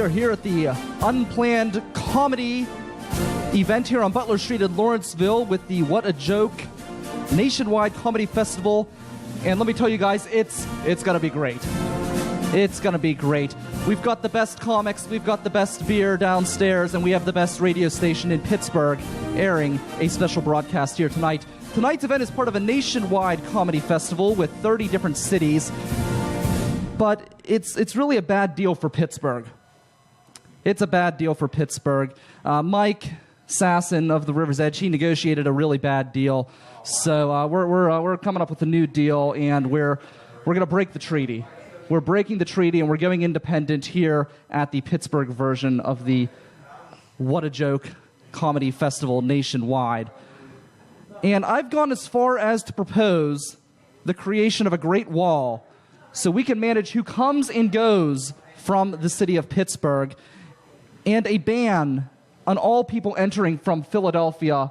We are here at the Unplanned Comedy event here on Butler Street in Lawrenceville with the What a Joke Nationwide Comedy Festival. And let me tell you guys, it's going to be great. It's going to be great. We've got the best comics, we've got the best beer downstairs, and we have the best radio station in Pittsburgh airing a special broadcast here tonight. Tonight's event is part of a nationwide comedy festival with 30 different cities. But it's really a bad deal for Pittsburgh. It's a bad deal for Pittsburgh. Mike Sasson of the River's Edge, he negotiated a really bad deal. So we're coming up with a new deal, and we're going to break the treaty. We're breaking the treaty, and we're going independent here at the Pittsburgh version of the What a Joke Comedy Festival nationwide. And I've gone as far as to propose the creation of a Great Wall so we can manage who comes and goes from the city of Pittsburgh, and a ban on all people entering from Philadelphia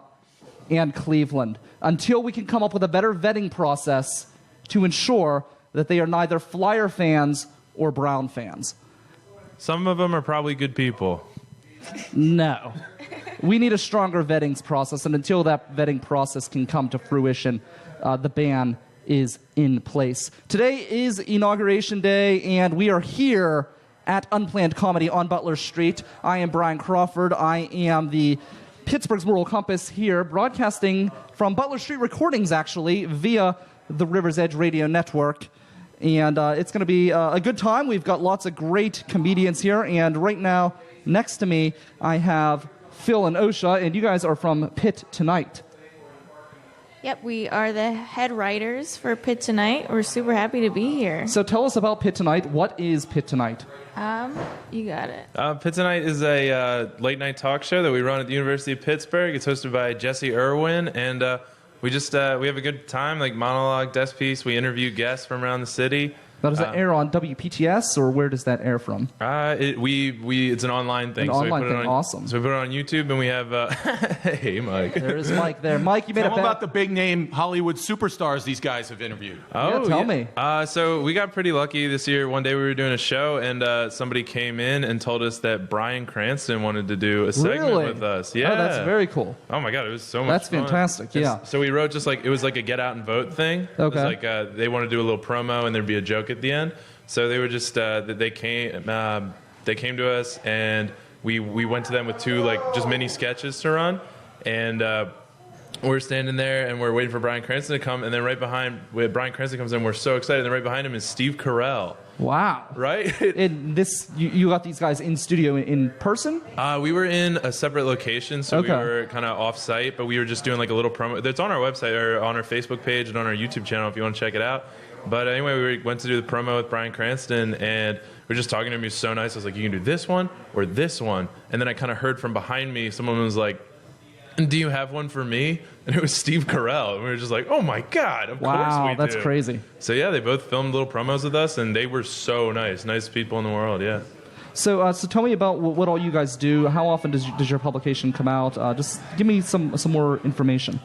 and Cleveland until we can come up with a better vetting process to ensure that they are neither Flyer fans or Brown fans. Some of them are probably good people. No. We need a stronger vetting process, and until that vetting process can come to fruition, the ban is in place. Today is Inauguration Day, and we are here at Unplanned Comedy on Butler Street. I am Brian Crawford. I am the Pittsburgh's Moral Compass here, broadcasting from Butler Street Recordings, actually, via the River's Edge Radio Network. And it's going to be a good time. We've got lots of great comedians here. And right now, next to me, I have Phil and Osha, and you guys are from Pitt Tonight. Yep, we are the head writers for Pitt Tonight. We're super happy to be here. So tell us about Pitt Tonight. What is Pitt Tonight? You got it. Pitt Tonight is a late-night talk show that we run at the University of Pittsburgh. It's hosted by Jesse Irwin, and we have a good time, like monologue, desk piece. We interview guests from around the city. Now, does that air on WPTS, or where does that air from? It's an online thing. An online thing, awesome. So we put it on YouTube, and we have... hey, Mike. There is Mike there. Mike, you made Tell about the big-name Hollywood superstars these guys have interviewed. Oh, yeah, tell me. So we got pretty lucky this year. One day we were doing a show, and somebody came in and told us that Bryan Cranston wanted to do a segment with us. Yeah. Oh, that's very cool. Oh, my God, it was so much That's fun. fantastic, yeah. So we wrote it was like a get out and vote thing. Okay. It was like they wanted to do a little promo, and there'd be a joke at the end. So they were just they came to us, and we went to them with two just mini sketches to run, and we're standing there and we're waiting for Bryan Cranston to come, and then right behind when Bryan Cranston comes in, we're so excited, and then right behind him is Steve Carell. Wow! Right? And you got these guys in studio in person? We were in a separate location, so Okay. we were kind of off-site, but we were just doing like a little promo. It's on our website or on our Facebook page and on our YouTube channel if you want to check it out. But anyway, we went to do the promo with Bryan Cranston, and we were just talking to him. He was so nice. I was like, you can do this one or this one. And then I kind of heard from behind me, someone was like, do you have one for me? And it was Steve Carell. And we were just like, oh, my God, of course we do. Wow, that's crazy. So, yeah, they both filmed little promos with us, and they were so nice. Nice people in the world, yeah. So tell me about what all you guys do. How often does your publication come out? Just give me some more information.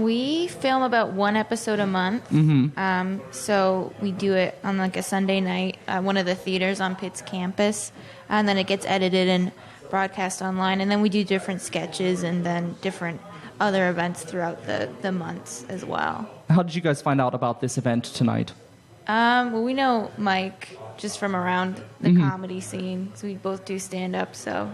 We film about one episode a month. Mm-hmm. So we do it on like a Sunday night, one of the theaters on Pitt's campus, and then it gets edited and broadcast online. And then we do different sketches and then different other events throughout the months as well. How did you guys find out about this event tonight? Well, we know Mike just from around the comedy scene, so we both do stand-up, so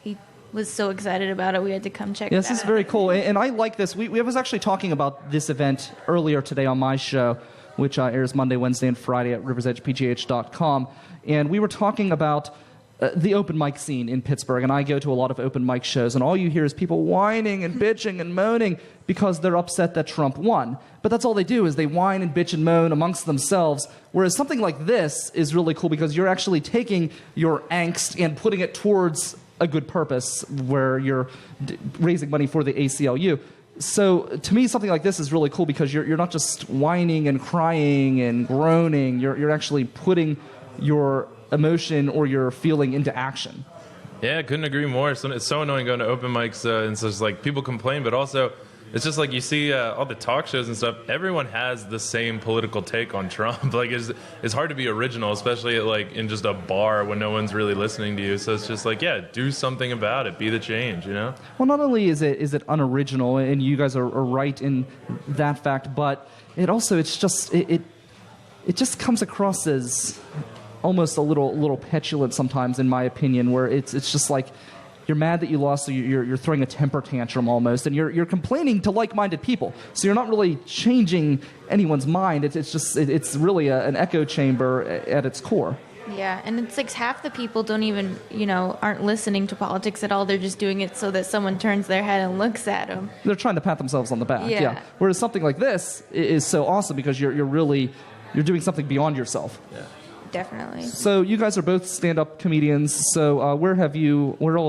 he was so excited about it, we had to come check it out. Yes, this is very cool, and I like this. We was actually talking about this event earlier today on my show, which airs Monday, Wednesday, and Friday at riversedgepgh.com, and we were talking about the open mic scene in Pittsburgh, and I go to a lot of open mic shows, and all you hear is people whining and bitching and moaning because they're upset that Trump won. But that's all they do, is they whine and bitch and moan amongst themselves, whereas something like this is really cool because you're actually taking your angst and putting it towards a good purpose where you're raising money for the ACLU. So to me, something like this is really cool because you're not just whining and crying and groaning. You're actually putting your emotion or your feeling into action. Yeah, I couldn't agree more. It's so annoying going to open mics and so it's like people complain, but also it's just like you see all the talk shows and stuff. Everyone has the same political take on Trump. Like it's hard to be original, especially like in just a bar when no one's really listening to you. So it's just like, yeah, do something about it. Be the change, you know? Well, not only is it unoriginal, and you guys are right in that fact, but it just comes across as almost a little petulant sometimes, in my opinion, where it's just like you're mad that you lost, so you're throwing a temper tantrum almost, and you're complaining to like-minded people. So you're not really changing anyone's mind. It's really an echo chamber at its core. Yeah, and it's like half the people don't even, aren't listening to politics at all. They're just doing it so that someone turns their head and looks at them. They're trying to pat themselves on the back. Yeah. Whereas something like this is so awesome because you're doing something beyond yourself. Yeah. Definitely. So you guys are both stand-up comedians. So where all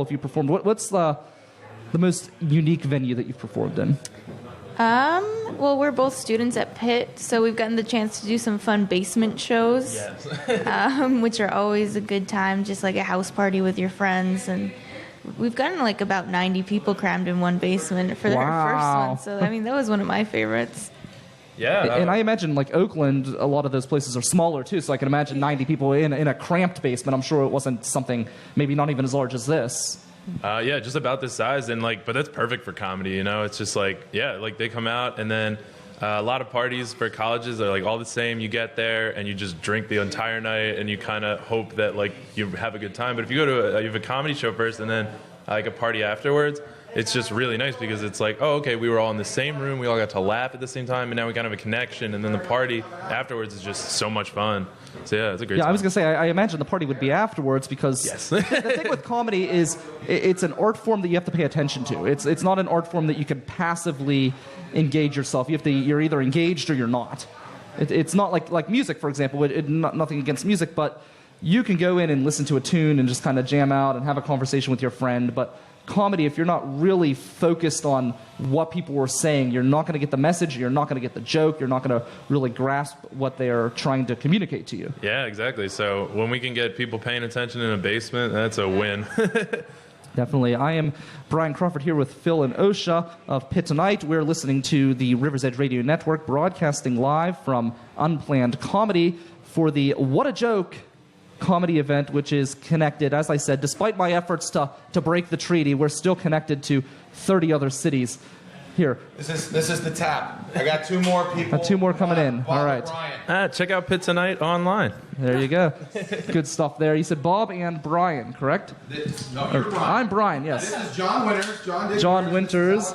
have you performed? What's the most unique venue that you've performed in? Well, we're both students at Pitt, so we've gotten the chance to do some fun basement shows, which are always a good time, just like a house party with your friends. And we've gotten like about 90 people crammed in one basement for our first one. So, I mean, that was one of my favorites. Yeah. And I imagine, like, Oakland, a lot of those places are smaller, too, so I can imagine 90 people in a cramped basement. I'm sure it wasn't something maybe not even as large as this. Yeah, just about this size, and but that's perfect for comedy, you know? It's just like, yeah, like they come out, and then a lot of parties for colleges are like all the same. You get there, and you just drink the entire night, and you kind of hope that, like, you have a good time. But if you go to you have a comedy show first, and then, like, a party afterwards, it's just really nice because it's like, oh, okay, we were all in the same room, we all got to laugh at the same time, and now we kind of have a connection, and then the party afterwards is just so much fun. So yeah, it's a great time. I was going to say, I imagine the party would be afterwards because the thing with comedy is it's an art form that you have to pay attention to. It's not an art form that you can passively engage yourself. You're either engaged or you're not. It's not like music, for example. Nothing against music, but you can go in and listen to a tune and just kind of jam out and have a conversation with your friend, but comedy, if you're not really focused on what people were saying, you're not going to get the message, you're not going to get the joke, you're not going to really grasp what they are trying to communicate to you. Yeah, exactly. So when we can get people paying attention in a basement, that's a win. Definitely. I am Brian Crawford here with Phil and Osha of Pitt Tonight. We're listening to the River's Edge Radio Network, broadcasting live from Unplanned Comedy for the What a Joke comedy event, which is connected, as I said, despite my efforts to break the treaty, we're still connected to 30 other cities. Here. This is the tap. I got two more people. Two more coming in. All right. Check out Pitt Tonight online. There you go. Good stuff there. You said Bob and Brian, correct? No, you're Brian. I'm Brian, yes. This is John Winters. John Winters.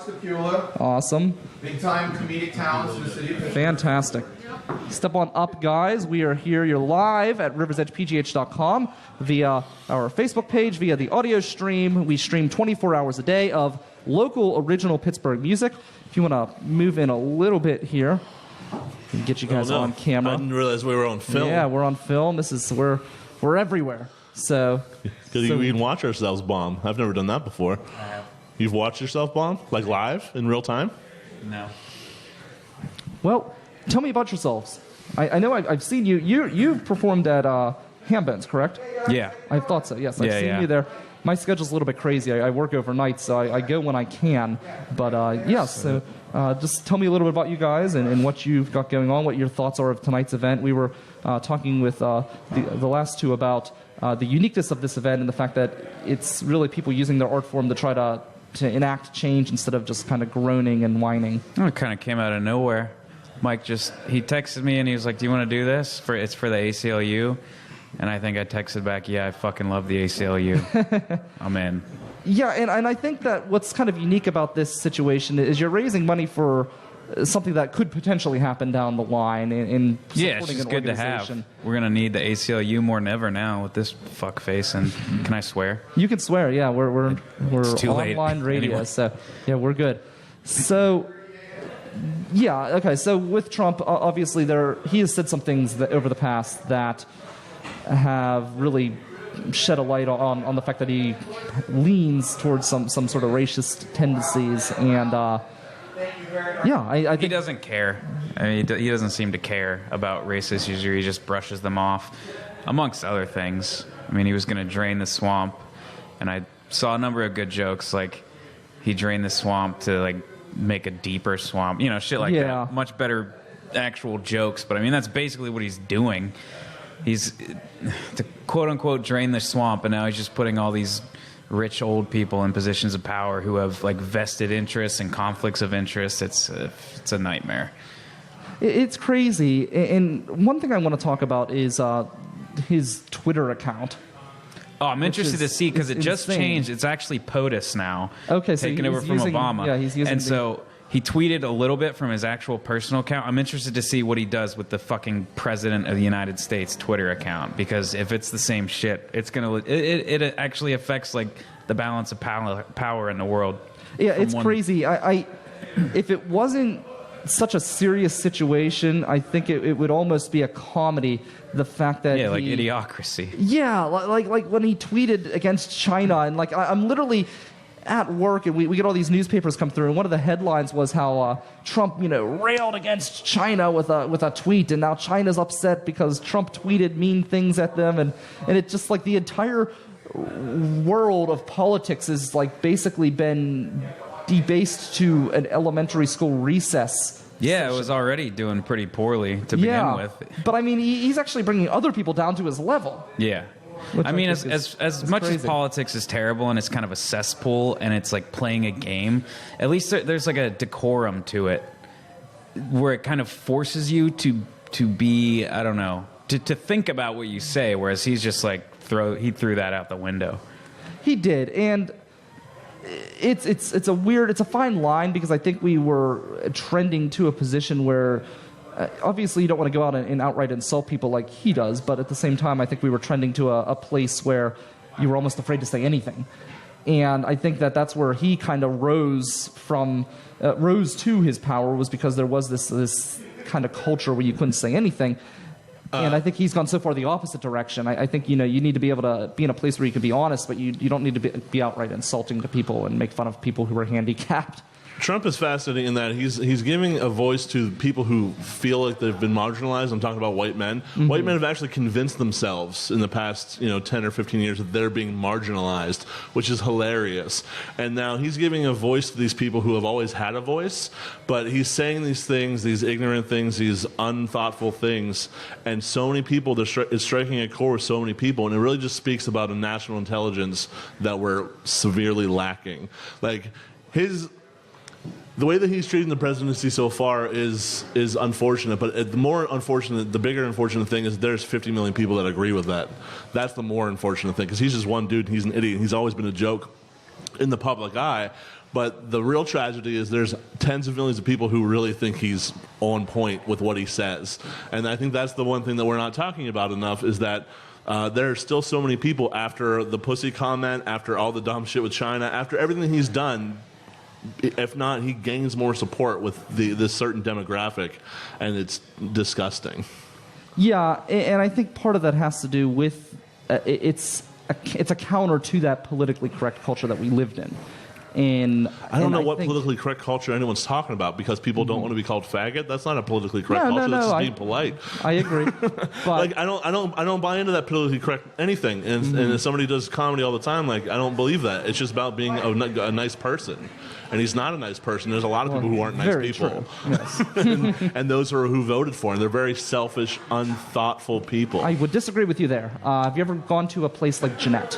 Awesome. Big time comedic talents in the city of Pittsburgh. Fantastic. Step on up, guys. We are here. You're live at riversedgepgh.com via our Facebook page, via the audio stream. We stream 24 hours a day of local original Pittsburgh music. If you want to move in a little bit here, and get you guys on camera. I didn't realize we were on film. Yeah, we're on film. We're everywhere. So Because we can watch ourselves bomb. I've never done that before. I have. You've watched yourself bomb? Like live, in real time? No. Well, tell me about yourselves. I know I've seen you. You've performed at Hamben's, correct? Yeah. I thought so, yes. I've seen you there. My schedule's a little bit crazy. I work overnight, so I go when I can. But, so just tell me a little bit about you guys and what you've got going on, what your thoughts are of tonight's event. We were talking with the last two about the uniqueness of this event and the fact that it's really people using their art form to try to enact change instead of just kind of groaning and whining. It kind of came out of nowhere. Mike he texted me and he was like, do you want to do this? It's for the ACLU. And I think I texted back, yeah, I fucking love the ACLU. I'm in. Yeah, and I think that what's kind of unique about this situation is you're raising money for something that could potentially happen down the line in supporting it's just an good to organization. have. We're going to need the ACLU more than ever now with this fuckface. And can I swear? You can swear, yeah. We're too late. online radio, Anyway. so yeah, we're good. So, yeah, okay. So with Trump, obviously he has said some things over the past that have really shed a light on the fact that he leans towards some sort of racist tendencies, and I think He doesn't care. I mean, he doesn't seem to care about race issues. He just brushes them off, amongst other things. I mean, he was going to drain the swamp, and I saw a number of good jokes, like he drained the swamp to like make a deeper swamp, shit like that. Much better actual jokes, but I mean that's basically what he's doing. He's to quote unquote drain the swamp, and now he's just putting all these rich old people in positions of power who have like vested interests and conflicts of interest. It's a nightmare. It's crazy. And one thing I want to talk about is his Twitter account. Oh, I'm interested to see because it just insane. changed. It's actually POTUS now. Okay, so taken over from Obama. Yeah, he's using. And so he tweeted a little bit from his actual personal account. I'm interested to see what he does with the fucking president of the United States Twitter account, because if it's the same shit, it's gonna it actually affects like the balance of power in the world. Yeah, it's crazy. I if it wasn't such a serious situation, I think it would almost be a comedy. The fact that like Idiocracy. Yeah, like when he tweeted against China, and like I'm literally at work, and we get all these newspapers come through, and one of the headlines was how Trump, railed against China with a tweet, and now China's upset because Trump tweeted mean things at them, and it's just like the entire world of politics has like basically been debased to an elementary school recess. Yeah, it was already doing pretty poorly to begin with. But I mean, he's actually bringing other people down to his level. Yeah. I mean, as much as politics is terrible and it's kind of a cesspool and it's like playing a game, at least there's like a decorum to it where it kind of forces you to be, I don't know, to think about what you say, whereas he's just like he threw that out the window. He did, and it's a fine line, because I think we were trending to a position where obviously you don't want to go out and outright insult people like he does, but at the same time I think we were trending to a place where you were almost afraid to say anything. And I think that's where he kind of rose to his power, was because there was this kind of culture where you couldn't say anything. And I think he's gone so far the opposite direction. I think you need to be able to be in a place where you can be honest, but you don't need to be outright insulting to people and make fun of people who are handicapped. Trump is fascinating in that he's giving a voice to people who feel like they've been marginalized. I'm talking about white men. Mm-hmm. White men have actually convinced themselves in the past 10 or 15 years that they're being marginalized, which is hilarious. And now he's giving a voice to these people who have always had a voice, but he's saying these things, these ignorant things, these unthoughtful things, and so many people, it's striking a chord with so many people, and it really just speaks about a national intelligence that we're severely lacking. Like the way that he's treating the presidency so far is unfortunate, but the bigger unfortunate thing is there's 50 million people that agree with that. That's the more unfortunate thing, because he's just one dude, and he's an idiot, and he's always been a joke in the public eye. But the real tragedy is there's tens of millions of people who really think he's on point with what he says. And I think that's the one thing that we're not talking about enough, is that there are still so many people after the pussy comment, after all the dumb shit with China, after everything he's done. If not, he gains more support with this certain demographic, and it's disgusting. Yeah, and I think part of that has to do with it's a counter to that politically correct culture that we lived in. And I don't know what politically correct culture anyone's talking about, because people don't want to be called faggot. That's not a politically correct culture. That's just being polite. I agree. But like I don't buy into that politically correct anything. And if somebody does comedy all the time, like, I don't believe that. It's just about being a nice person. And he's not a nice person. There's a lot of people who aren't nice people. True. Yes. and those are who voted for him. They're very selfish, unthoughtful people. I would disagree with you there. Have you ever gone to a place like Jeanette?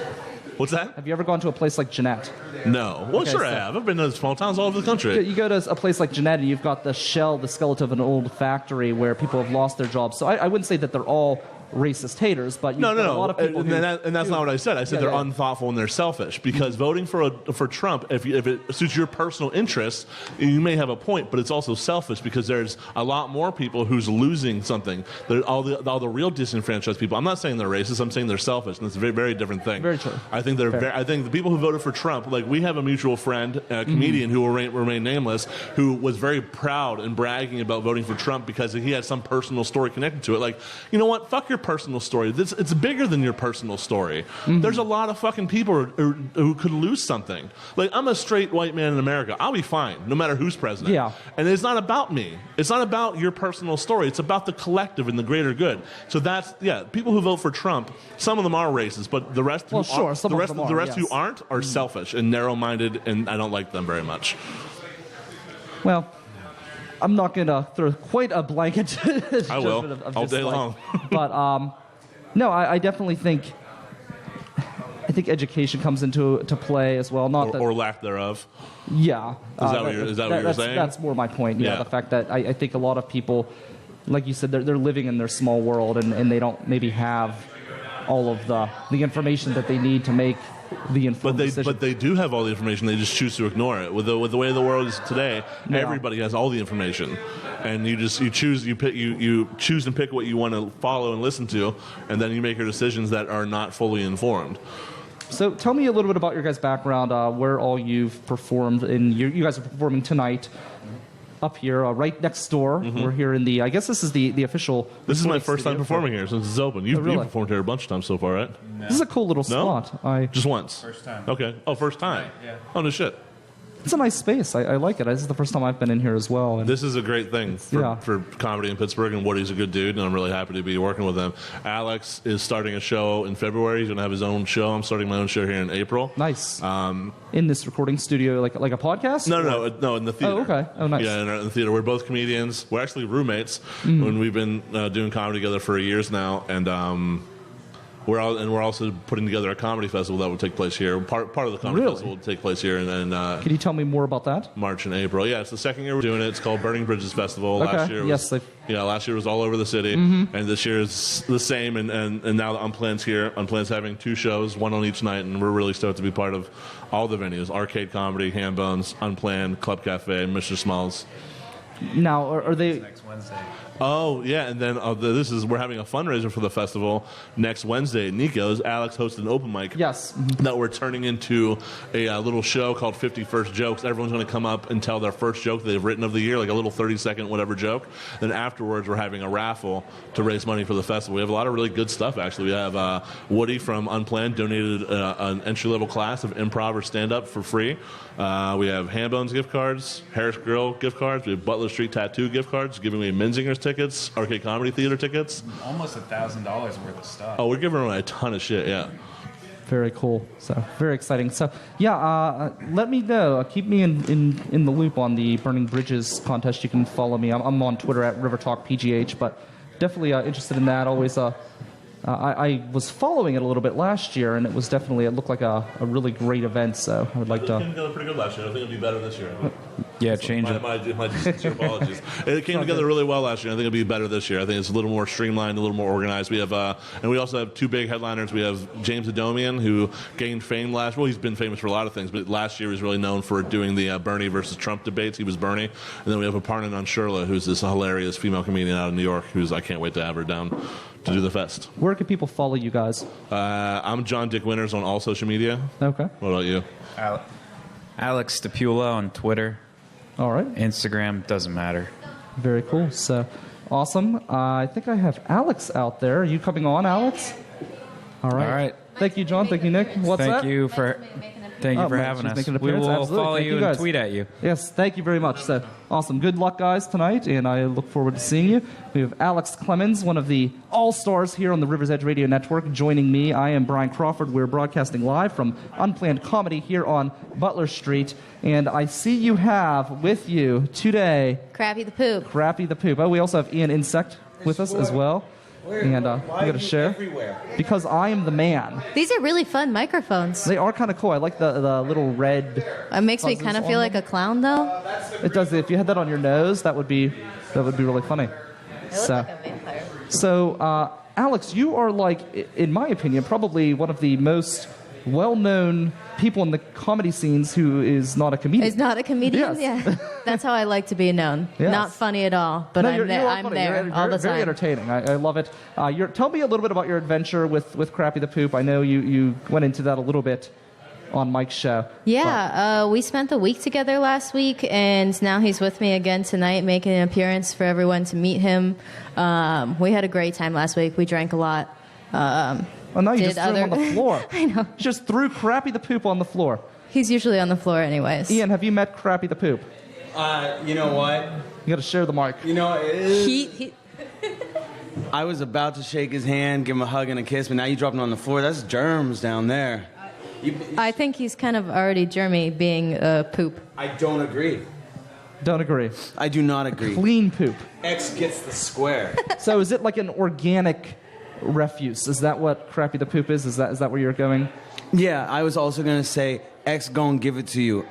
What's that? Have you ever gone to a place like Jeanette? No. Well, Okay, sure I have. I've been to small towns all over the country. You go to a place like Jeanette, and you've got the skeleton of an old factory where people have lost their jobs. So I wouldn't say that they're all racist haters, but you've got a lot of people and that's not what I said. I said they're unthoughtful and they're selfish, because voting for Trump, if it suits your personal interests, you may have a point, but it's also selfish, because there's a lot more people who's losing something. All the real disenfranchised people. I'm not saying they're racist. I'm saying they're selfish, and it's a very, very different thing. Very true. I think I think the people who voted for Trump, like, we have a mutual friend, a comedian who will remain nameless, who was very proud and bragging about voting for Trump because he had some personal story connected to it. Like, you know what? Fuck your personal story. It's bigger than your personal story. There's a lot of fucking people who could lose something. Like, I'm a straight white man in America. I'll be fine, no matter who's president. Yeah. And it's not about me. It's not about your personal story. It's about the collective and the greater good. So people who vote for Trump, some of them are racist, but the rest who who aren't are selfish and narrow-minded, and I don't like them very much. Well, I'm not going to throw quite a blanket I will, judgment of all day dislike. long. But no, I definitely think education comes into play as well. Not that, or lack thereof. yeah. Is that what you're saying? That's more my point. Yeah, Yeah. the fact that I think a lot of people, like you said, they're living in their small world and they don't maybe have all of the information that they need to make the informed decision. But they do have all the information. They just choose to ignore it. With the way the world is today, everybody has all the information, and you choose and pick what you want to follow and listen to, and then you make your decisions that are not fully informed. So tell me a little bit about your guys' background, where all you've performed. You guys are performing tonight up here, right next door. Mm-hmm. We're here in the, I guess this is the official. This is my first time performing here since it's open. You've really? performed here a bunch of times so far, right? No. This is a cool little spot. Just once? First time. Okay. Oh, first time? Yeah. Oh, no shit. It's a nice space. I like it. This is the first time I've been in here as well. And This is a great thing for comedy in Pittsburgh, and Woody's a good dude, and I'm really happy to be working with him. Alex is starting a show in February. He's going to have his own show. I'm starting my own show here in April. Nice. In this recording studio, like a podcast? No, in the theater. Oh, okay. Oh, nice. Yeah, in the theater. We're both comedians. We're actually roommates, and we've been doing comedy together for years now, and we're also putting together a comedy festival that will take place here. Part of the comedy festival will take place here in Can you tell me more about that? March and April. Yeah, it's the second year we're doing it. It's called Burning Bridges Festival. Okay. Last year last year was all over the city, and this year is the same. And now the Unplanned's here. Unplanned's having 2 shows, 1 on each night, and we're really stoked to be part of all the venues: Arcade Comedy, Hambones, Unplanned, Club Cafe, Mr. Smalls. Now, are they... Next Wednesday. Oh, yeah, and then we're having a fundraiser for the festival next Wednesday at Nico's. Alex hosted an open mic. Yes. That we're turning into a little show called 50 First Jokes. Everyone's going to come up and tell their first joke they've written of the year, like a little 30-second whatever joke. Then afterwards, we're having a raffle to raise money for the festival. We have a lot of really good stuff, actually. We have Woody from Unplanned donated an entry-level class of improv or stand-up for free. We have Hambones gift cards, Harris Grill gift cards. We have Butler Street Tattoo gift cards, giving away Menzinger's tickets, Arcade Comedy Theater tickets. Almost $1,000 worth of stuff. Oh, we're giving away a ton of shit, yeah. Very cool. So very exciting. So yeah, let me know. Keep me in the loop on the Burning Bridges contest. You can follow me. I'm on Twitter at RiverTalkPGH, but definitely interested in that. Always. I was following it a little bit last year, and it looked like a really great event. So I would like to. It came together pretty good last year. I think it'll be better this year. Yeah, change it. My sincere apologies. It came together really well last year. I think it'll be better this year. I think it's a little more streamlined, a little more organized. We have, and we also have 2 big headliners. We have James Adomian, who gained fame last. Well, he's been famous for a lot of things, but last year he was really known for doing the Bernie versus Trump debates. He was Bernie, and then we have Aparna Nancherla, who's this hilarious female comedian out of New York. I can't wait to have her down to do the fest. Where can people follow you guys? I'm John Dick Winters on all social media. Okay. What about you? Alex Stapula on Twitter. All right. Instagram, doesn't matter. Very cool. So awesome. I think I have Alex out there. Are you coming on, Alex? All right. All right. Thank you, John. Thank you, Nick. What's that? Thank you for having us. Making an We appearance. will Absolutely. follow Thank you guys. and tweet at you. Yes, thank you very much. So awesome. Good luck, guys, tonight, and I look forward to seeing you. We have Alex Clemens, one of the all-stars here on the River's Edge Radio Network, joining me. I am Brian Crawford. We're broadcasting live from Unplanned Comedy here on Butler Street, and I see you have with you today Crappy the Poop. Crappy the Poop. Oh, we also have Ian Insect with us as well. And we got to share because I am the man. These are really fun microphones. They are kind of cool. I like the little red. It makes me buzzes kind of on feel them. like a clown, though. It does. If you had that on your nose, that would be really funny. I look like a vampire. So, Alex, you are in my opinion, probably one of the most well-known people in the comedy scenes who is not a comedian. Is not a comedian? Yes. Yeah. That's how I like to be known. Yes. Not funny at all, but No, I'm you're there, all I'm funny. there You're all the very time. entertaining. I love it. Tell me a little bit about your adventure with Crappy the Poop. I know you went into that a little bit on Mike's show. Yeah, we spent the week together last week, and now he's with me again tonight, making an appearance for everyone to meet him. We had a great time last week. We drank a lot. Oh, no, you just threw him on the floor. I know. You just threw Crappy the Poop on the floor. He's usually on the floor anyways. Ian, have you met Crappy the Poop? You know what? You got to share the mic. You know, it is. He I was about to shake his hand, give him a hug and a kiss, but now you dropped him on the floor. That's germs down there. I think he's kind of already germy being a poop. I don't agree. Don't agree. I do not agree. Clean poop. X gets the square. So is it like an organic refuse? Is that what Crappy the Poop is? Is that where you're going? Yeah, I was also going to say, X gon' give it to you.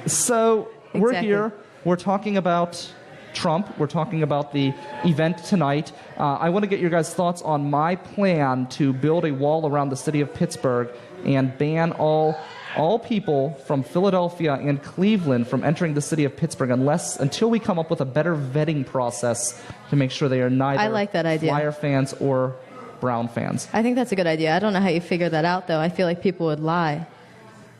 So we're Exactly. here. We're talking about Trump. We're talking about the event tonight. I want to get your guys' thoughts on my plan to build a wall around the city of Pittsburgh and ban all people from Philadelphia and Cleveland from entering the city of Pittsburgh until we come up with a better vetting process to make sure they are neither I like that idea. Flyer fans or Brown fans. I think that's a good idea. I don't know how you figure that out, though. I feel like people would lie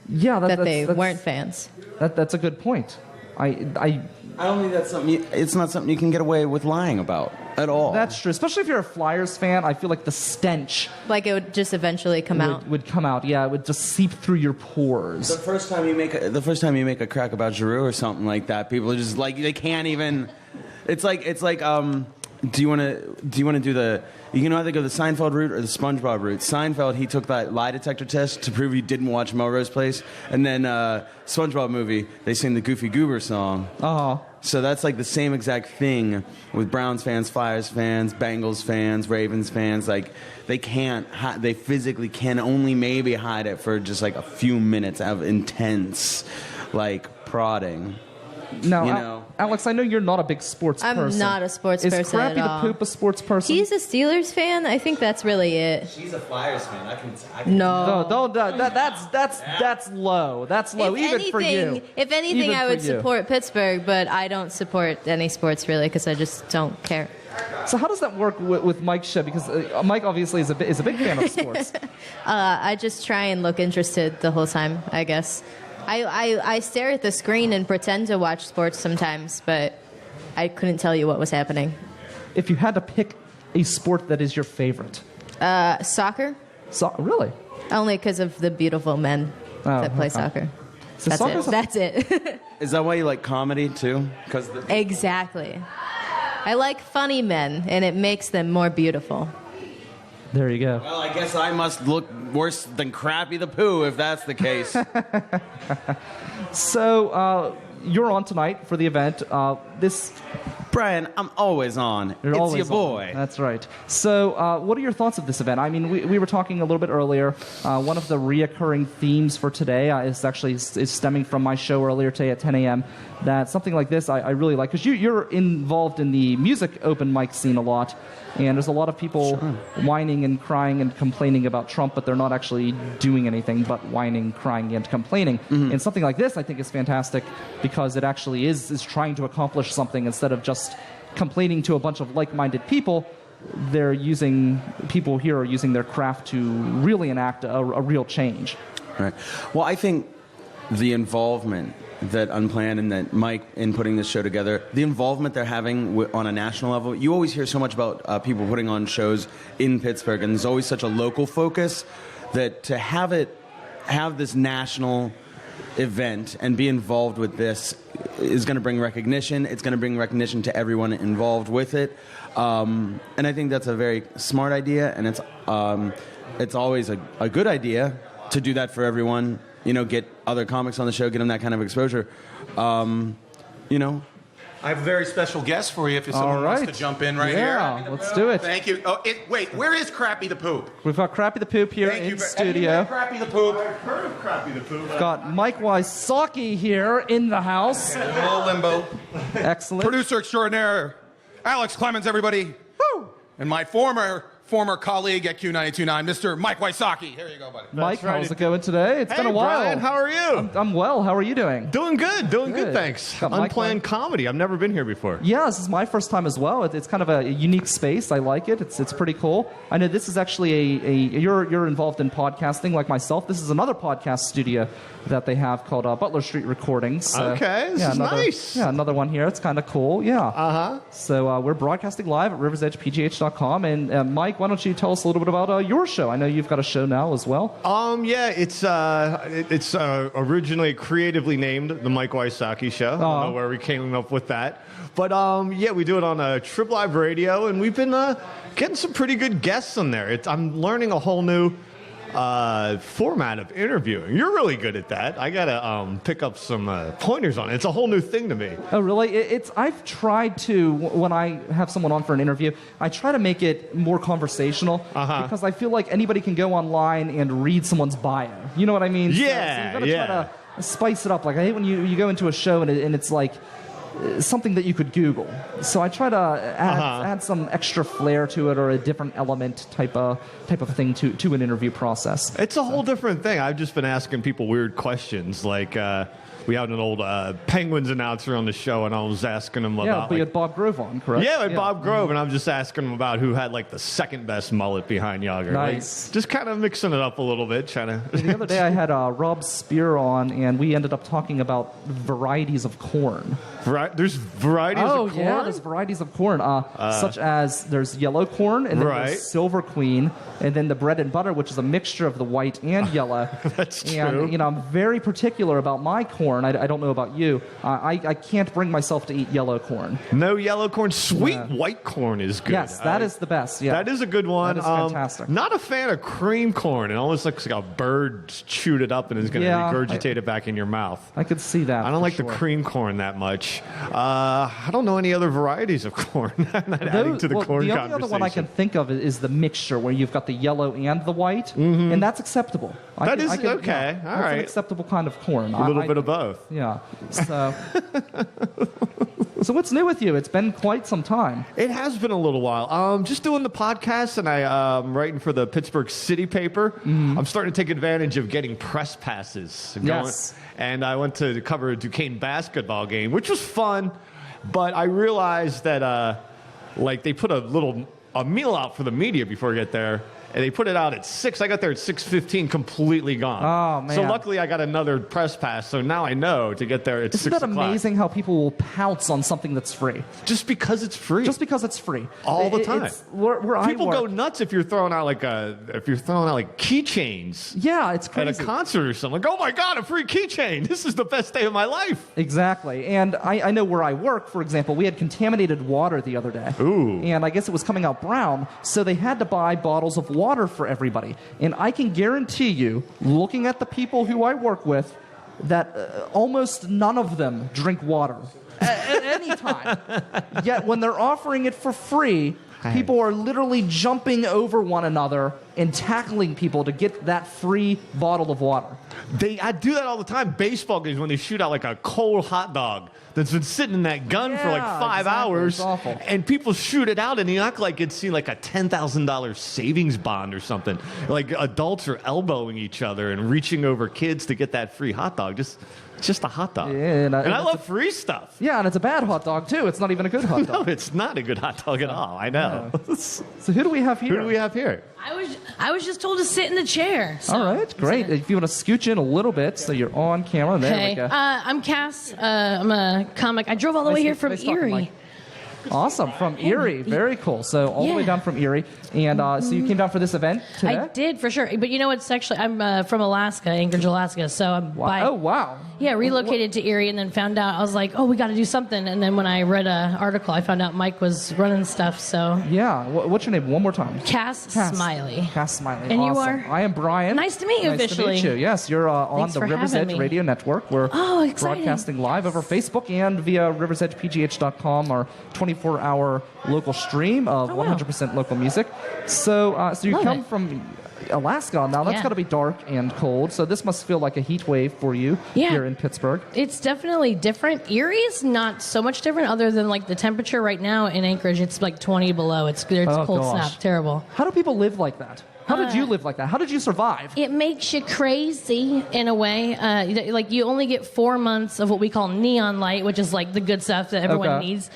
Yeah, that they weren't fans. That's a good point. I I don't think that's something. It's not something you can get away with lying about at all. That's true. Especially if you're a Flyers fan, I feel like the stench Like it would just eventually come out. would come out. Yeah, it would just seep through your pores. The first time you make a crack about Giroux or something like that, people are just like they can't even. It's like do you want to do the? You can either go the Seinfeld route or the SpongeBob route. Seinfeld, he took that lie detector test to prove he didn't watch Melrose Place, and then SpongeBob movie, they sing the Goofy Goober song. Oh. So that's like the same exact thing with Browns fans, Flyers fans, Bengals fans, Ravens fans. Like they they physically can only maybe hide it for just like a few minutes of intense, like prodding. Now, You know. Alex, I know you're not a big sports I'm person. not a sports Is person Crappy at all. the Poop a sports person? He's a Steelers fan. I think that's really it. She's a Flyers fan. I can No. No, that's low. That's low, even for you. If anything, Even I for would you. support Pittsburgh, but I don't support any sports really because I just don't care. So how does that work with Mike's show? Because Mike obviously is a big fan of sports. I just try and look interested the whole time, I guess. I stare at the screen and pretend to watch sports sometimes, but I couldn't tell you what was happening. If you had to pick a sport that is your favorite, Soccer? Really? Only because of the beautiful men that play soccer. So That's soccer's it. That's it. Is that why you like comedy too? Because Exactly. I like funny men, and it makes them more beautiful. There you go. well, I guess I must look worse than Crappy the Pooh if that's the case. So you're on tonight for the event. Brian, I'm always on. You're it's always your boy. on. That's right. So, what are your thoughts of this event? I mean, we were talking a little bit earlier. One of the reoccurring themes for today is stemming from my show earlier today at 10 a.m. That something like this I really like because you're involved in the music open mic scene a lot, and there's a lot of people whining and crying and complaining about Trump, but they're not actually doing anything but whining, crying, and complaining. Mm-hmm. And something like this, I think, is fantastic because it actually is trying to accomplish something instead of just complaining to a bunch of like-minded people. People here are using their craft to really enact a real change. Right. Well, I think the involvement that Unplanned and that Mike in putting this show together, the involvement they're having on a national level, you always hear so much about people putting on shows in Pittsburgh, and there's always such a local focus that to have this national event and be involved with this is going to bring recognition. It's going to bring recognition to everyone involved with it. And I think that's a very smart idea, and it's always a good idea to do that for everyone. You know, get other comics on the show, get them that kind of exposure. You know. I have a very special guest for you if someone wants to jump in right here. Yeah, let's do it. Thank you. Oh, wait, where is Crappy the Poop? We've got Crappy the Poop here Thank you in very- studio. Have you met Crappy the Poop? I've heard of Crappy the Poop. We've got Mike Wysocki here in the house. A little limbo. Excellent. Producer extraordinaire, Alex Clemens, everybody. Woo! And my former colleague at Q92.9, Mr. Mike Wysocki. Here you go, buddy. Mike, right. how's it going today? It's been a Hey, while. Brian, how are you? I'm well. How are you doing? Doing good, Good. thanks. Got Mike Unplanned Comedy. I've never been here before. Yeah, this is my first time as well. It's kind of a unique space. I like it. It's pretty cool. I know this is actually you're involved in podcasting like myself. This is another podcast studio that they have called Butler Street Recordings. Okay, this is nice. Yeah, another one here. It's kind of cool. Yeah. Uh-huh. So we're broadcasting live at riversedgepgh.com. And Mike, why don't you tell us a little bit about your show? I know you've got a show now as well. Yeah, it's originally creatively named The Mike Wysocki Show. I don't know where we came up with that. But yeah, we do it on Trip Live Radio, and we've been getting some pretty good guests on there. I'm learning a whole new format of interviewing. You're really good at that. I gotta pick up some pointers on it. It's a whole new thing to me. Oh, really? I've tried to, when I have someone on for an interview, I try to make it more conversational because I feel like anybody can go online and read someone's bio. You know what I mean? Yeah, so you gotta try to spice it up. Like I hate when you go into a show and it's like something that you could Google. So I try to add some extra flair to it or a different element type of thing to an interview process. It's a whole different thing. I've just been asking people weird questions like we had an old Penguins announcer on the show, and I was asking him about... Yeah, we had Bob Grove on, correct? Yeah, we had Bob Grove, and I'm just asking him about who had, like, the second best mullet behind Yager. Nice. Like, just kind of mixing it up a little bit, trying to... The other day I had Rob Spear on, and we ended up talking about varieties of corn. There's varieties of corn? Oh, yeah, there's varieties of corn, such as there's yellow corn, and then there's Silver Queen, and then the bread and butter, which is a mixture of the white and yellow. That's true. And, you know, I'm very particular about my corn. I don't know about you. I can't bring myself to eat yellow corn. No yellow corn. Sweet white corn is good. Yes, that is the best. Yeah, that is a good one. That is fantastic. Not a fan of cream corn. It almost looks like a bird chewed it up and is going to regurgitate it back in your mouth. I could see that. I don't like the cream corn that much. I don't know any other varieties of corn. I'm not adding to the corn the conversation. only other one I can think of is the mixture where you've got the yellow and the white, and that's acceptable. That is okay. All right. That's an acceptable kind of corn. A little bit of both. Yeah. So, so what's new with you? It's been quite some time. It has been a little while. Just doing the podcast, and I'm writing for the Pittsburgh City paper. I'm starting to take advantage of getting press passes. Yes. And I went to cover a Duquesne basketball game, which was fun, but I realized that like they put a meal out for the media before I get there. And they put it out at 6. I got there at 6:15, completely gone. Oh, man. So luckily I got another press pass, so now I know to get there at 6 o'clock. Isn't that amazing how people will pounce on something that's free? Just because it's free. Just because it's free. All the time. Where people go nuts if you're throwing out like keychains. Yeah, it's crazy. At a concert or something. Like, oh my God, a free keychain. This is the best day of my life. Exactly. And I know where I work, for example, we had contaminated water the other day. Ooh. And I guess it was coming out brown, so they had to buy bottles of water for everybody. And I can guarantee you, looking at the people who I work with, that almost none of them drink water at any time. Yet when they're offering it for free, people are literally jumping over one another and tackling people to get that free bottle of water. I do that all the time. Baseball games, when they shoot out like a cold hot dog that's been sitting in that gun for like 5 hours, it's awful. And people shoot it out, and you act like it's like a $10,000 savings bond or something. Like adults are elbowing each other and reaching over kids to get that free hot dog. Just a hot dog. Yeah, and I love free stuff. Yeah, and it's a bad hot dog, too. It's not even a good hot dog. No, it's not a good hot dog at all. I know. Yeah. So who do we have here? Who do we have here? I was just told to sit in the chair. So. All right, great. If you want to scooch in a little bit so you're on camera. There we go. I'm Cass. I'm a comic. I drove all the way here from Erie. Awesome. From Erie. Very cool. So all the way down from Erie. And so you came down for this event today? I did, for sure. But you know, it's actually, I'm from Alaska, Anchorage, Alaska. So I'm Oh, wow. Yeah, relocated to Erie and then found out, I was like, oh, we got to do something. And then when I read an article, I found out Mike was running stuff. So yeah. What's your name? One more time. Cass Smiley. Cass Smiley. And awesome. you are? I am Brian. Nice to meet you officially. Nice to meet you. Yes, you're on Thanks the for Rivers having Edge me. Radio Network. We're broadcasting live over Facebook and via riversedgepgh.com, our 24-hour local stream of 100% local music. So you come from Alaska now. That's got to be dark and cold. So this must feel like a heat wave for you here in Pittsburgh. It's definitely different. Erie's not so much different other than like the temperature right now in Anchorage. It's like 20 below. It's cold snap. Terrible. How do people live like that? How did you live like that? How did you survive? It makes you crazy in a way. Like you only get 4 months of what we call neon light, which is like the good stuff that everyone needs.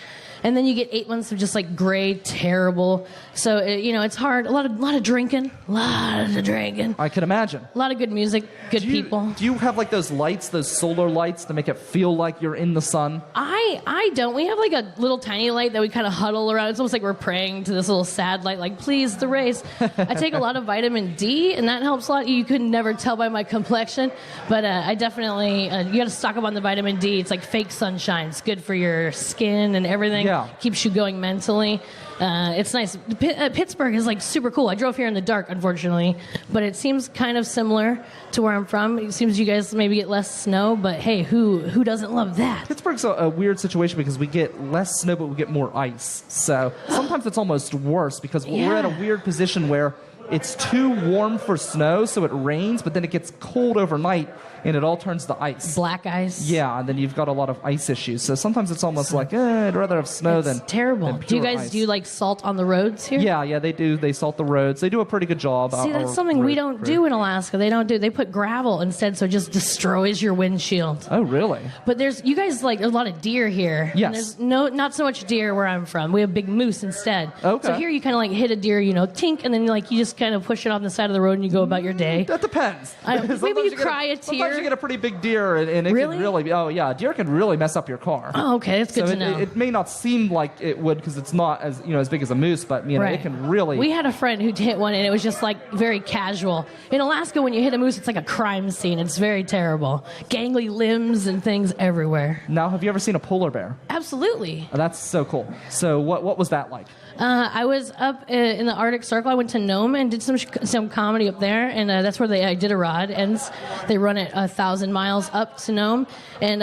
And then you get 8 months of just like gray, terrible. So, it's hard. A lot of drinking. I can imagine. A lot of good music, good people. Do you have like those lights, those solar lights to make it feel like you're in the sun? I don't. We have like a little tiny light that we kind of huddle around. It's almost like we're praying to this little sad light, like, please, the rays. I take a lot of vitamin D, and that helps a lot. You could never tell by my complexion, but I definitely, you got to stock up on the vitamin D. It's like fake sunshine. It's good for your skin and everything. Yeah. Keeps you going mentally. It's nice. Pittsburgh is like super cool. I drove here in the dark, unfortunately, but it seems kind of similar to where I'm from. It seems you guys maybe get less snow, but hey, who doesn't love that? Pittsburgh's a weird situation because we get less snow, but we get more ice. So sometimes it's almost worse because we're at a weird position where it's too warm for snow, so it rains, but then it gets cold overnight, and it all turns to ice. Black ice. Yeah, and then you've got a lot of ice issues. So sometimes it's almost like, I'd rather have snow than terrible. than Do you pure guys ice. do like salt on the roads here? Yeah, they do. They salt the roads. They do a pretty good job. See, that's something we don't do in Alaska. They put gravel instead, so it just destroys your windshield. Oh, really? But you guys like a lot of deer here. Yes. And there's not so much deer where I'm from. We have big moose instead. Okay. So here you kind of like hit a deer, tink, and then you just kind of push it on the side of the road and you go about your day. That depends. Maybe you cry a tear. Sometimes you get a pretty big deer, and it Really? can really. Oh yeah, deer can really mess up your car. Oh, okay, that's good to know. It may not seem like it would because it's not as as big as a moose, but Right. it can really. We had a friend who hit one, and it was just like very casual. In Alaska, when you hit a moose, it's like a crime scene. It's very terrible. Gangly limbs and things everywhere. Now, have you ever seen a polar bear? Absolutely. Oh, that's so cool. So what was that like? I was up in the Arctic Circle. I went to Nome and did some comedy up there, and that's where the Iditarod ends. They run it 1,000 miles up to Nome, and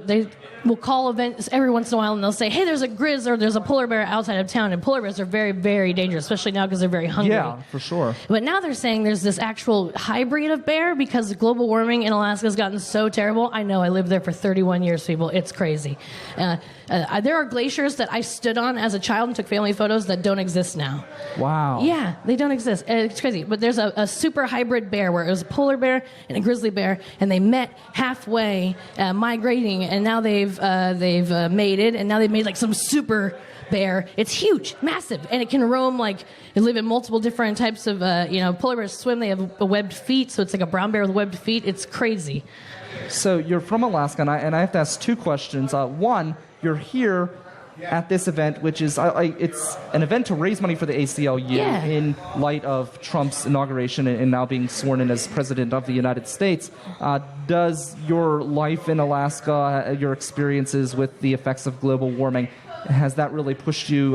they will call events every once in a while, and they'll say, "Hey, there's a grizz or there's a polar bear outside of town." And polar bears are very, very dangerous, especially now because they're very hungry. Yeah, for sure. But now they're saying there's this actual hybrid of bear because global warming in Alaska has gotten so terrible. I know. I lived there for 31 years, people. It's crazy. There are glaciers that I stood on as a child and took family photos that don't exist now. Wow. Yeah, they don't exist. It's crazy. But there's a super hybrid bear where it was a polar bear and a grizzly bear, and they met halfway, migrating, and now they've mated, and now they've made like some super bear. It's huge, massive, and it can roam they live in multiple different types of polar bears swim. They have webbed feet, so it's like a brown bear with webbed feet. It's crazy. So you're from Alaska, and I have to ask two questions. One, you're here at this event, which is it's an event to raise money for the ACLU in light of Trump's inauguration and now being sworn in as president of the United States. Does your life in Alaska, your experiences with the effects of global warming, has that really pushed you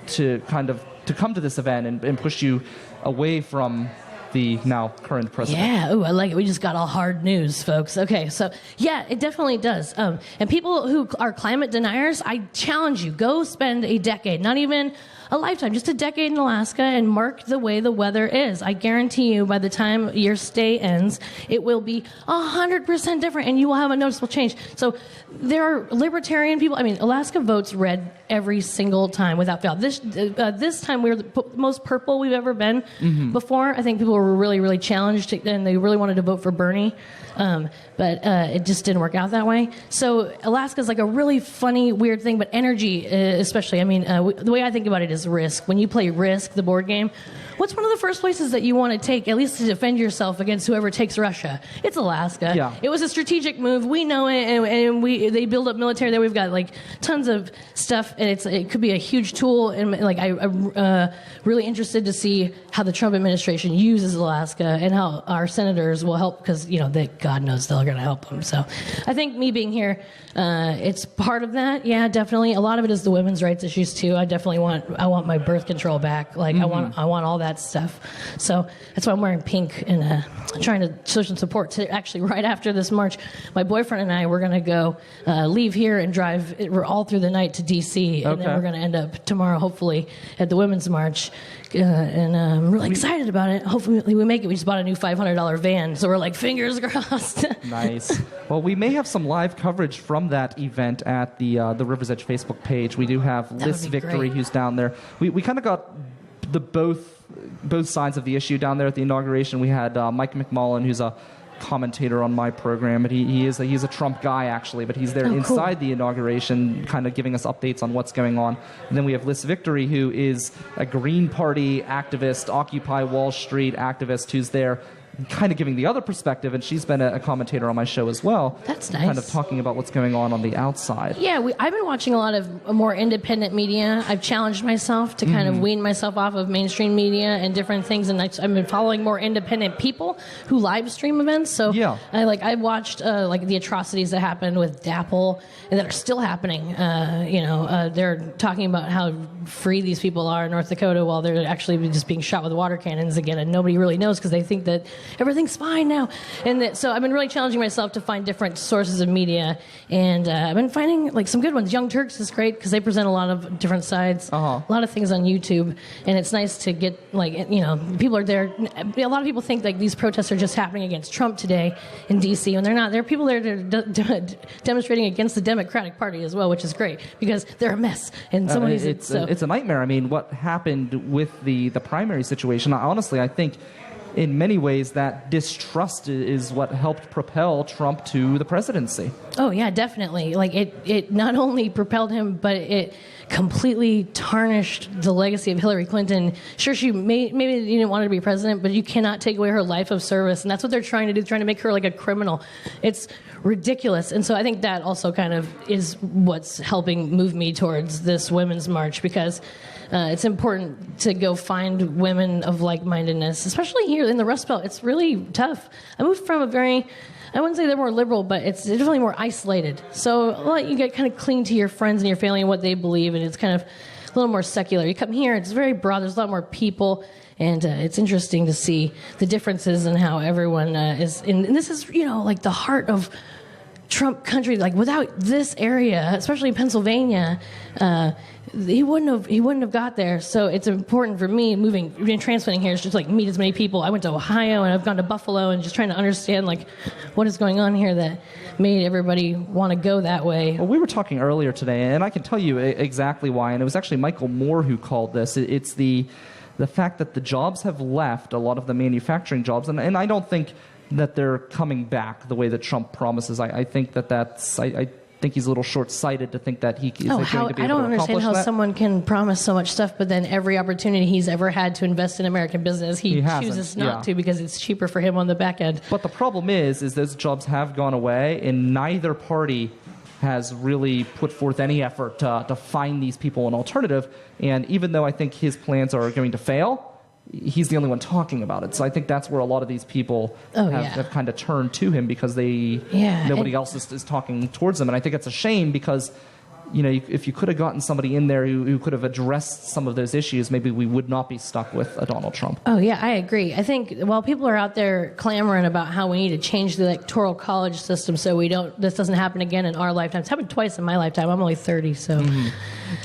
to come to this event and push you away from the now current president? Yeah, ooh, I like it. We just got all hard news, folks. Okay, so yeah, it definitely does. And people who are climate deniers, I challenge you, go spend a decade, not even a lifetime, just a decade in Alaska and mark the way the weather is. I guarantee you by the time your stay ends, it will be 100% different and you will have a noticeable change. So there are libertarian people. I mean, Alaska votes red every single time without fail. This time we were the most purple we've ever been before. I think people were really, really challenged and they really wanted to vote for Bernie. But it just didn't work out that way. So Alaska's like a really funny, weird thing, but energy especially. I mean, the way I think about it is Risk. When you play Risk, the board game, what's one of the first places that you want to take, at least to defend yourself against whoever takes Russia? It's Alaska. Yeah. It was a strategic move. We know it, and they build up military there. We've got like tons of stuff, and it could be a huge tool. And like I'm really interested to see how the Trump administration uses Alaska and how our senators will help because God knows they're going to help them. So I think me being here, it's part of that. Yeah, definitely. A lot of it is the women's rights issues too. I want my birth control back. Like I want all that stuff. So that's why I'm wearing pink and trying to show some support. To actually, right after this march, my boyfriend and I, we're going to go leave here and drive all through the night to D.C. And then we're going to end up tomorrow, hopefully, at the Women's March. And I'm really excited about it. Hopefully we make it. We just bought a new $500 van, so we're like, fingers crossed. Nice. Well, we may have some live coverage from that event at the River's Edge Facebook page. We do have Liz Victory, who's down there. We kind of got the both sides of the issue down there at the inauguration. We had Mike McMullen, who's a commentator on my program, and he's a Trump guy actually, but he's there inside the inauguration, kind of giving us updates on what's going on. And then we have Liz Victory, who is a Green Party activist, Occupy Wall Street activist, who's there kind of giving the other perspective, and she's been a commentator on my show as well. That's nice. Kind of talking about what's going on the outside. Yeah, I've been watching a lot of more independent media. I've challenged myself to kind of wean myself off of mainstream media and different things, and I've been following more independent people who live stream events. So yeah. I watched like the atrocities that happened with DAPL and that are still happening. They're talking about how free these people are in North Dakota while they're actually just being shot with water cannons again, and nobody really knows because they think that everything's fine now. And so I've been really challenging myself to find different sources of media, and I've been finding like some good ones. Young Turks is great because they present a lot of different sides, a lot of things on YouTube, and it's nice to get people are there. A lot of people think like these protests are just happening against Trump today in D.C. and they're not. There are people there demonstrating against the Democratic Party as well, which is great because they're a mess. And it's a nightmare. I mean, what happened with the primary situation? Honestly, I think in many ways that distrust is what helped propel Trump to the presidency. Oh yeah, definitely. Like it not only propelled him, but it completely tarnished the legacy of Hillary Clinton. Sure, maybe you didn't want her to be president, but you cannot take away her life of service, and that's what they're trying to do, trying to make her like a criminal. It's ridiculous. And so I think that also kind of is what's helping move me towards this women's march, because it's important to go find women of like-mindedness, especially here in the Rust Belt. It's really tough. I moved from I wouldn't say they're more liberal, but it's definitely more isolated. So you get kind of cling to your friends and your family and what they believe, and it's kind of a little more secular. You come here, it's very broad. There's a lot more people, and it's interesting to see the differences in how everyone is. And this is, like the heart of Trump country. Like without this area, especially Pennsylvania, he wouldn't have got there. So it's important for me transplanting here is just like meet as many people. I went to Ohio and I've gone to Buffalo and just trying to understand like what is going on here that made everybody want to go that way. Well, we were talking earlier today, and I can tell you exactly why. And it was actually Michael Moore who called this. It's the fact that the jobs have left, a lot of the manufacturing jobs, and I don't think that they're coming back the way that Trump promises. I think that's I think he's a little short-sighted to think that he is going to be able to accomplish that. I don't understand how someone can promise so much stuff, but then every opportunity he's ever had to invest in American business, he chooses not to because it's cheaper for him on the back end. But the problem is those jobs have gone away, and neither party has really put forth any effort to find these people an alternative. And even though I think his plans are going to fail, he's the only one talking about it. So I think that's where a lot of these people have kind of turned to him because nobody else is talking towards them. And I think it's a shame because, if you could have gotten somebody in there who could have addressed some of those issues, maybe we would not be stuck with a Donald Trump. Oh, yeah, I agree. I think while people are out there clamoring about how we need to change the electoral college system so this doesn't happen again in our lifetime. It's happened twice in my lifetime. I'm only 30, so... Mm-hmm.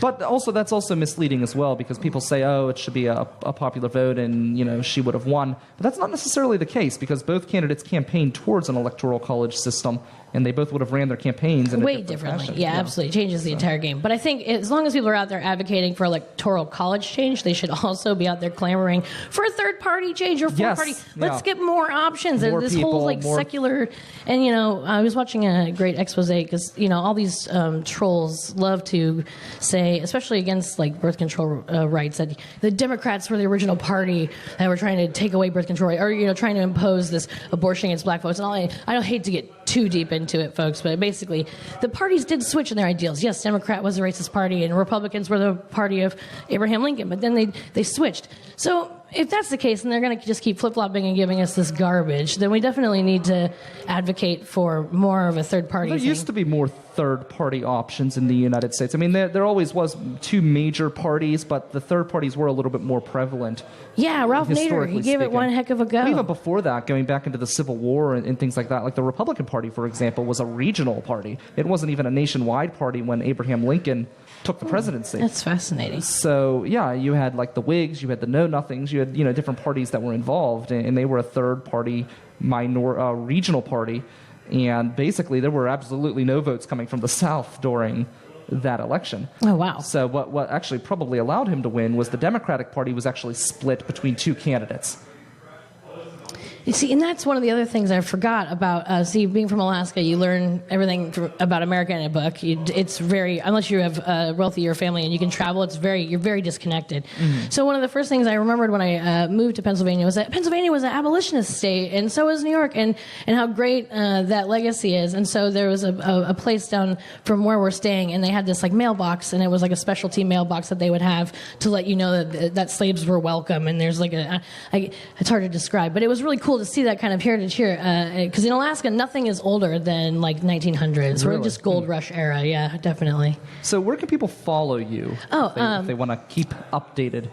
But also, that's also misleading as well, because people say, it should be a popular vote and, she would have won. But that's not necessarily the case, because both candidates campaigned towards an electoral college system, and they both would have ran their campaigns in way differently. Yeah, absolutely. It changes the entire game. But I think as long as people are out there advocating for electoral college change, they should also be out there clamoring for a third-party change or fourth-party. Let's get more options. More this people, whole secular... And, I was watching a great expose because, all these trolls love to say, especially against birth control rights, that the Democrats were the original party that were trying to take away birth control, or trying to impose this abortion against black folks. And I don't hate to get too deep into it, folks, but basically the parties did switch in their ideals. Yes, Democrat was a racist party, and Republicans were the party of Abraham Lincoln, but then they switched. So if that's the case, and they're going to just keep flip-flopping and giving us this garbage, then we definitely need to advocate for more of a third-party thing. There used to be more third-party options in the United States. I mean, there always was two major parties, but the third parties were a little bit more prevalent. Yeah, Ralph Nader, he gave it one heck of a go. But even before that, going back into the Civil War and things like that, like the Republican Party, for example, was a regional party. It wasn't even a nationwide party when Abraham Lincoln took the presidency. That's fascinating. So, yeah, you had the Whigs, you had the Know-Nothings, you had different parties that were involved, and they were a third-party regional party. And basically, there were absolutely no votes coming from the South during that election. Oh, wow. So what actually probably allowed him to win was the Democratic Party was actually split between two candidates. You see, and that's one of the other things I forgot about. Being from Alaska, you learn everything about America in a book. It's very, unless you have a wealthier family and you can travel, you're very disconnected. Mm-hmm. So one of the first things I remembered when I moved to Pennsylvania was that Pennsylvania was an abolitionist state, and so was New York, and how great that legacy is. And so there was a place down from where we're staying, and they had this like mailbox, and it was like a specialty mailbox that they would have to let you know that slaves were welcome. And there's like it's hard to describe, but it was really cool to see that kind of heritage here, because in Alaska nothing is older than like 1900s. Really? We're just gold rush era. Yeah, definitely. So where can people follow you if they want to keep updated?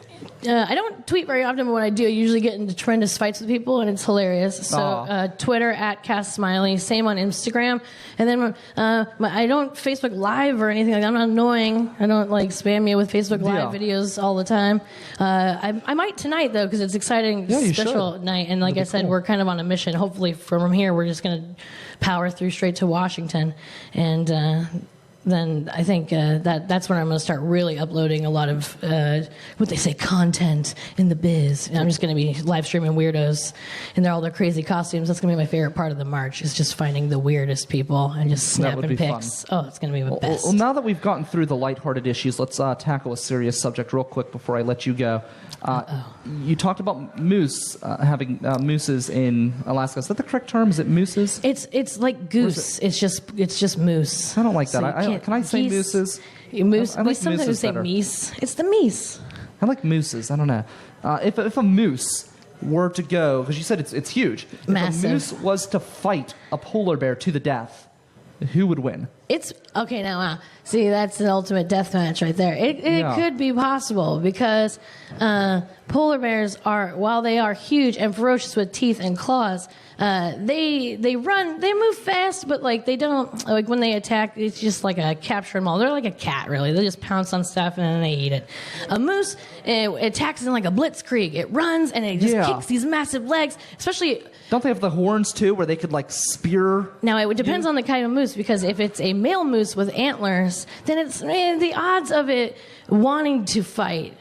I don't tweet very often, but when I do, I usually get into tremendous fights with people, and it's hilarious. So Twitter @CassSmiley, same on Instagram, and then I don't Facebook Live or anything like that. I'm not annoying. I don't like spam you with Facebook Live videos all the time. I might tonight though, because it's exciting, special night, and like I said, we're kind of on a mission. Hopefully from here, we're just going to power through straight to Washington, and then I think that's when I'm going to start really uploading a lot of what they say content in the biz. And I'm just going to be live streaming weirdos in all their crazy costumes. That's going to be my favorite part of the march, is just finding the weirdest people and just snapping pics. Fun. Oh, it's going to be the best. Well, now that we've gotten through the lighthearted issues, let's tackle a serious subject real quick before I let you go. You talked about moose, having mooses in Alaska. Is that the correct term? Is it mooses? It's like goose. It's just moose. I don't like that. So can I say mooses? Moose. I like we sometimes say meese. It's the meese. I like mooses. I don't know. If a moose were to go, because you said it's huge. Massive. If a moose was to fight a polar bear to the death, who would win? It's okay now. See, that's an ultimate death match right there. It could be possible, because polar bears while they are huge and ferocious with teeth and claws, they move fast, but like they don't, like when they attack, it's just like a capture and maul. They're like a cat, really. They just pounce on stuff and then they eat it. A moose attacks in like a blitzkrieg. It runs and it just kicks these massive legs, especially. Don't they have the horns too, where they could like spear? Now it depends on the kind of moose, because if it's a male moose with antlers, then the odds of it wanting to fight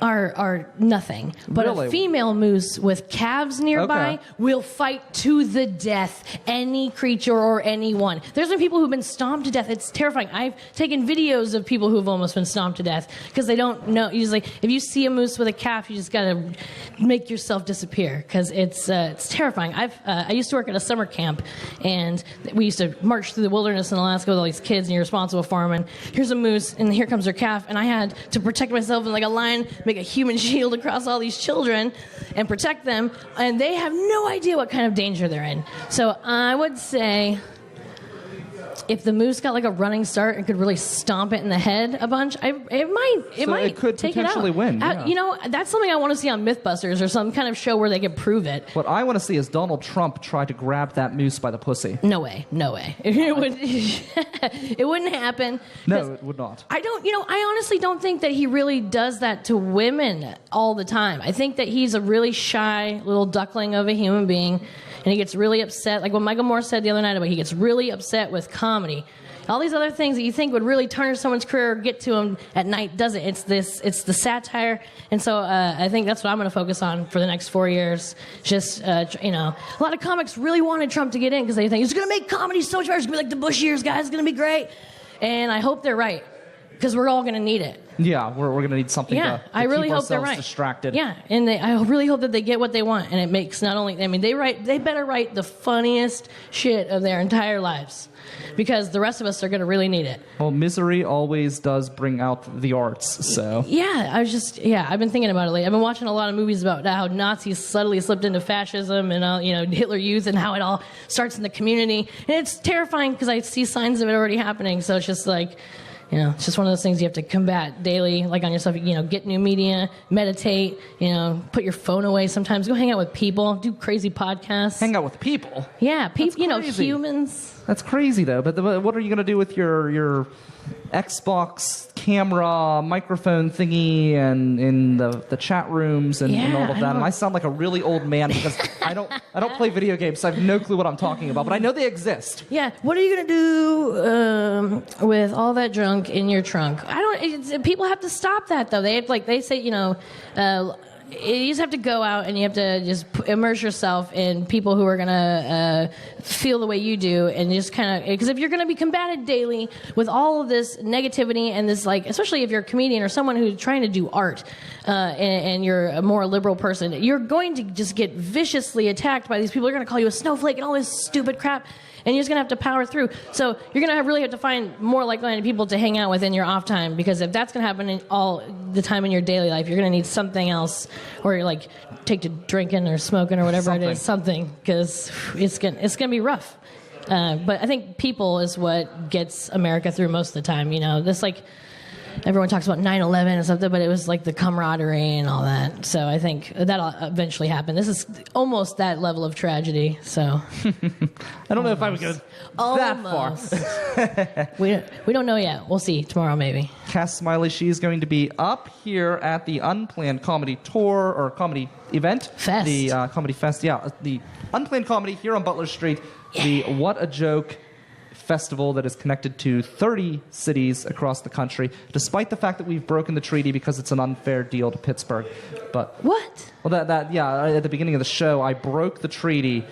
are nothing. But a female moose with calves nearby will fight to the death any creature or anyone. There's been people who've been stomped to death. It's terrifying. I've taken videos of people who've almost been stomped to death because they don't know. Usually, if you see a moose with a calf, you just gotta make yourself disappear, because it's terrifying. I used to work at a summer camp, and we used to march through the wilderness in Alaska with all these kids, and you're responsible for them. And here's a moose, and here comes their calf, and I had to protect myself in like a line, make a human shield across all these children and protect them, and they have no idea what kind of danger they're in. So I would say if the moose got like a running start and could really stomp it in the head a bunch, it could take potentially it out. Win. Yeah. You know, that's something I want to see on Mythbusters or some kind of show where they could prove it. What I want to see is Donald Trump try to grab that moose by the pussy. No way. It wouldn't happen. No, it would not. I honestly don't think that he really does that to women all the time. I think that he's a really shy little duckling of a human being, and he gets really upset. Like what Michael Moore said the other night about he gets really upset with comedy. All these other things that you think would really tarnish someone's career or get to him at night doesn't. It's the satire. And so I think that's what I'm going to focus on for the next 4 years. Just, a lot of comics really wanted Trump to get in because they think he's going to make comedy so much better. It's going to be like the Bush years, guys. It's going to be great. And I hope they're right, because we're all going to need it. Yeah, we're going to need something to I really keep hope they're ourselves right. distracted. Yeah, and I really hope that they get what they want, and it makes not only, they better write the funniest shit of their entire lives, because the rest of us are going to really need it. Well, misery always does bring out the arts, so. Yeah, I've been thinking about it lately. I've been watching a lot of movies about how Nazis subtly slipped into fascism and, Hitler Youth, and how it all starts in the community. And it's terrifying because I see signs of it already happening, so it's just like, it's just one of those things you have to combat daily, like on yourself. Get new media, meditate, put your phone away sometimes. Go hang out with people, do crazy podcasts. Hang out with people? Yeah, people, crazy. Humans. That's crazy, though. But what are you going to do with your Xbox camera, microphone thingy, and in the chat rooms and all of that? And I sound like a really old man because I don't play video games, so I have no clue what I'm talking about. But I know they exist. Yeah. What are you going to do with all that junk in your trunk? People have to stop that, though. They say, you just have to go out and you have to just immerse yourself in people who are going to feel the way you do, and just kind of, because if you're going to be combated daily with all of this negativity and this, like, especially if you're a comedian or someone who's trying to do art, and you're a more liberal person, you're going to just get viciously attacked by these people. They're going to call you a snowflake and all this stupid crap. And you're just going to have to power through. So you're going to really have to find more like-minded people to hang out with in your off time, because if that's going to happen all the time in your daily life, you're going to need something else, or like take to drinking or smoking or whatever it is, something, because it's going to be rough. But I think people is what gets America through most of the time. You know, this, like, everyone talks about 9/11 and something, but it was like the camaraderie and all that. So I think that'll eventually happen. This is almost that level of tragedy. So I don't know if I would go that far. we don't know yet. We'll see tomorrow, maybe. Cass Smiley, she's going to be up here at the Unplanned Comedy Tour, or comedy event. Fest. The Comedy Fest, yeah. The Unplanned Comedy here on Butler Street. Yeah. The What a Joke festival that is connected to 30 cities across the country, despite the fact that we've broken the treaty because it's an unfair deal to Pittsburgh. But what? Well, yeah. At the beginning of the show, I broke the treaty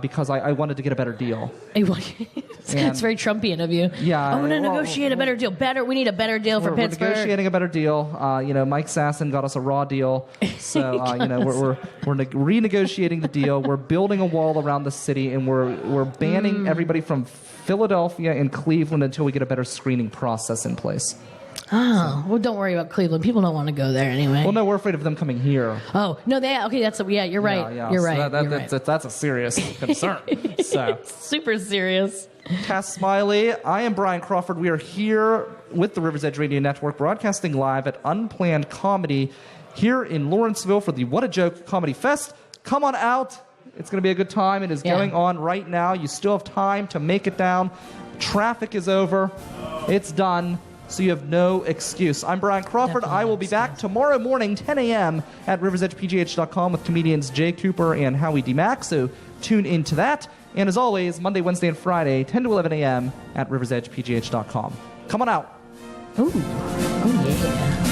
because I wanted to get a better deal. It's very Trumpian of you. Yeah, I'm going to negotiate a better deal. We need a better deal for Pittsburgh. We're negotiating a better deal. Mike Sasson got us a raw deal, so we're renegotiating the deal. We're building a wall around the city, and we're banning everybody from Philadelphia and Cleveland until we get a better screening process in place. Oh, well, don't worry about Cleveland. People don't want to go there anyway. Well, no, we're afraid of them coming here. Oh, no, you're right. Yeah. You're so right. That's a serious concern. So super serious. Cass Smiley, I am Brian Crawford. We are here with the River's Edge Radio Network, broadcasting live at Unplanned Comedy here in Lawrenceville for the What a Joke Comedy Fest. Come on out. It's going to be a good time. It is going on right now. You still have time to make it down. Traffic is over. It's done. So you have no excuse. I'm Brian Crawford. I will be back tomorrow morning, 10 a.m. at riversedgepgh.com with comedians Jay Cooper and Howie D. Mack. So tune into that. And as always, Monday, Wednesday, and Friday, 10 to 11 a.m. at riversedgepgh.com. Come on out. Ooh. Oh, yeah.